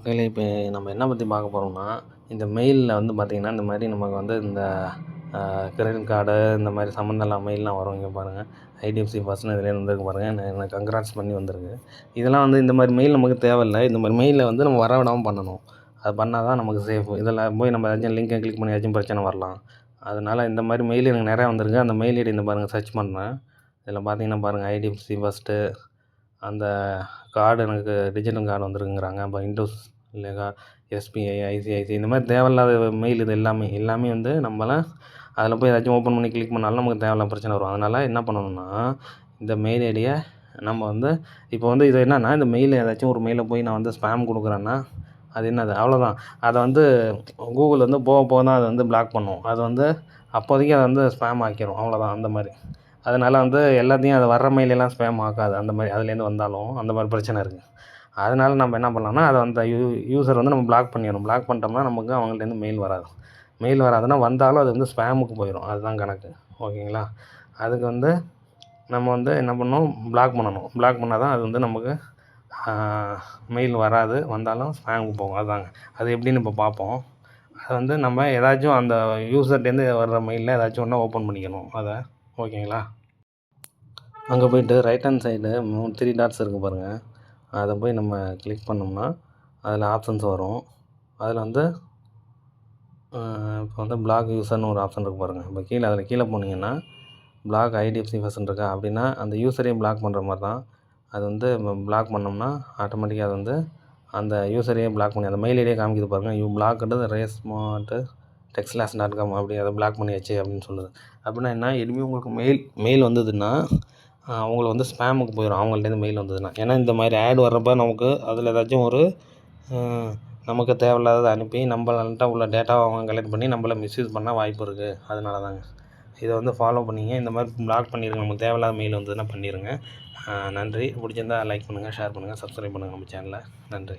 மக்களே இப்போ நம்ம என்ன பற்றி பார்க்க போகிறோம்னா, இந்த மெயிலில் வந்து பார்த்திங்கன்னா, இந்த மாதிரி நமக்கு வந்து இந்த கிரெடிட் கார்டு இந்த மாதிரி சம்மந்தம் இல்லாம மெயில்லாம் வரும். இங்கே பாருங்கள், ஐடிஎஃப்சி ஃபர்ஸ்ட்னு இதுலேயே வந்திருக்கு பாருங்கள். எனக்கு கங்க்ராட்ஸ் பண்ணி வந்திருக்கு. இதெல்லாம் வந்து இந்த மாதிரி மெயில் நமக்கு தேவையில்ல. இந்த மாதிரி மெயிலை வந்து நம்ம வரவிடாமல் பண்ணணும். அது பண்ணால் தான் நமக்கு சேஃபு. இதில் போய் நம்ம ஏதாச்சும் லிங்கை கிளிக் பண்ணி ஏதாச்சும் பிரச்சனை வரலாம். அதனால் இந்த மாதிரி மெயில் எனக்கு நிறையா வந்திருக்கு. அந்த மெயில் ஐடி இந்த பாருங்கள் சர்ச் பண்ணுறேன். இதில் பார்த்தீங்கன்னா பாருங்கள், ஐடிஎஃப்சி ஃபர்ஸ்ட்டு அந்த கார்டு எனக்கு டிஜிட்டல் கார்டு வந்திருக்குங்கிறாங்க. அப்போ இண்டோஸ் இல்லையா, எஸ்பிஐ, ஐசிஐசி இந்த மாதிரி தேவையில்லாத மெயில் இது எல்லாமே வந்து நம்மளாம் அதில் போய் ஏதாச்சும் ஓப்பன் பண்ணி கிளிக் பண்ணாலும் நமக்கு தேவையில்லாத பிரச்சனை வரும். அதனால் என்ன பண்ணணும்னா, இந்த மெயில் ஐடியை நம்ம வந்து இப்போ வந்து இது என்னென்னா, இந்த மெயில் ஏதாச்சும் ஒரு மெயிலை போய் நான் வந்து ஸ்பேம் கொடுக்குறேன்னா அது என்னது அவ்வளோதான். அதை வந்து கூகுள் வந்து போக போக தான் அதை வந்து பிளாக் பண்ணும். அது வந்து அப்போதைக்கு அதை வந்து ஸ்பேம் ஆக்கிடும், அவ்வளோதான். அந்த மாதிரி அதனால் வந்து எல்லாத்தையும் அது வர்ற மெயிலெல்லாம் ஸ்பேம் ஆக்காது. அந்த மாதிரி அதுலேருந்து வந்தாலும் அந்த மாதிரி பிரச்சனை இருக்குது. அதனால் நம்ம என்ன பண்ணலாம்னா, அதை அந்த யூசர் வந்து நம்ம பிளாக் பண்ணிடணும். பிளாக் பண்ணிட்டோம்னா நமக்கு அவங்கள்ட்டேருந்து மெயில் வராது. மெயில் வராதுன்னா வந்தாலும் அது வந்து ஸ்பேமுக்கு போயிடும். அதுதான் கணக்கு. ஓகேங்களா? அதுக்கு வந்து நம்ம வந்து என்ன பண்ணணும், பிளாக் பண்ணணும். பிளாக் பண்ணால் தான் அது வந்து நமக்கு மெயில் வராது. வந்தாலும் ஸ்பேமுக்கு போகும். அதுதாங்க. அது எப்படின்னு இப்போ பார்ப்போம். அது வந்து நம்ம ஏதாச்சும் அந்த யூசர்ட்டேருந்து வர்ற மெயிலில் ஏதாச்சும் ஒன்றா ஓப்பன் பண்ணிக்கணும் அதை. ஓகேங்களா? அங்கே போய்ட்டு ரைட் ஹேண்ட் சைடு 3 டாட்ஸ் இருக்குது பாருங்கள். அதை போய் நம்ம கிளிக் பண்ணோம்னா அதில் ஆப்ஷன்ஸ் வரும். அதில் வந்து இப்போ வந்து பிளாக் யூசர்னு ஒரு ஆப்ஷன் இருக்குது பாருங்கள். இப்போ அதில் கீழே போனீங்கன்னா பிளாக் ஐடிஎஃப்சி ஃபர்ஸ்ட்னு இருக்கா, அப்படின்னா அந்த யூசரையும் பிளாக் பண்ணுற மாதிரி தான். அது வந்து பிளாக் பண்ணோம்னா ஆட்டோமேட்டிக்காக அது வந்து அந்த யூசரையே பிளாக் பண்ணி அந்த மெயில் ஐடியே காமிக்குது பாருங்கள். யூ பிளாக்டு ரேஸ்மார்ட்டு textlash.com அப்படி அதை பிளாக் பண்ணியாச்சு அப்படின்னு சொல்லுது. அப்படின்னா என்ன, இனிமேல் உங்களுக்கு மெயில் வந்ததுன்னா அவங்கள வந்து ஸ்பேமுக்கு போயிடும், அவங்கள்ட்டேருந்து மெயில் வந்ததுன்னா. ஏன்னா இந்த மாதிரி ஆட் வர்றப்போ நமக்கு அதில் ஏதாச்சும் ஒரு நமக்கு தேவையில்லாததை அனுப்பி நம்மள்ட்ட உள்ள டேட்டாவை அவங்க கலெக்ட் பண்ணி நம்மளை மிஸ்யூஸ் பண்ண வாய்ப்பு இருக்குது. அதனால தாங்க இதை வந்து ஃபாலோ பண்ணிங்க. இந்த மாதிரி பிளாக் பண்ணிடுங்க. நமக்கு தேவையில்லாத மெயில் வந்ததுன்னா பண்ணிடுங்க. நன்றி. பிடிச்சிருந்தா லைக் பண்ணுங்கள், ஷேர் பண்ணுங்கள், சப்ஸ்கிரைப் பண்ணுங்கள் நம்ம சேனலை. நன்றி.